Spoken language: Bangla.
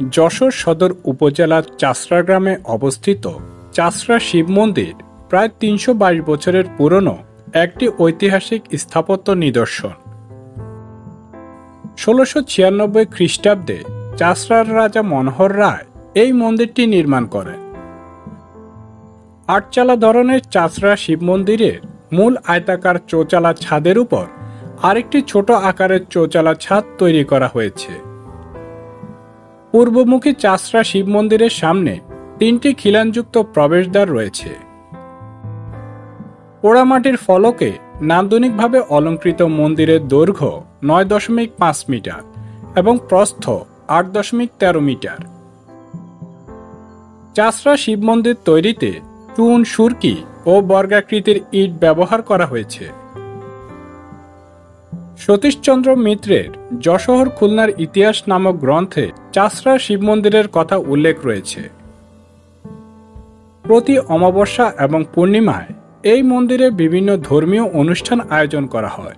যশোর সদর উপজেলার চাষড়া গ্রামে অবস্থিত চাষড়া শিব মন্দির প্রায় ৩২২ বছরের পুরনো একটি ঐতিহাসিক স্থাপত্য নিদর্শন। ১৬৯৬ খ্রিস্টাব্দে চাষড়ার রাজা মনোহর রায় এই মন্দিরটি নির্মাণ করেন। আটচালা ধরনের চাষড়া শিব মন্দিরের মূল আয়তাকার চৌচালা ছাদের উপর আরেকটি ছোট আকারের চৌচালা ছাদ তৈরি করা হয়েছে। পূর্বমুখী চাষড়া শিব মন্দিরের সামনে ৩টি খিলানযুক্ত প্রবেশদ্বার রয়েছে। পোড়ামাটির ফলকে নান্দনিকভাবে অলঙ্কৃত মন্দিরের দৈর্ঘ্য ৯.৫ মিটার এবং প্রস্থ ৮.১৩ মিটার। চাষড়া শিব মন্দির তৈরিতে চুন, সুরকি ও বর্গাকৃতির ইট ব্যবহার করা হয়েছে। সতীশচন্দ্র মিত্রের যশোহর খুলনার ইতিহাস নামক গ্রন্থে চাষড়া শিব মন্দিরের কথা উল্লেখ রয়েছে। প্রতি অমাবস্যা এবং পূর্ণিমায় এই মন্দিরে বিভিন্ন ধর্মীয় অনুষ্ঠান আয়োজন করা হয়।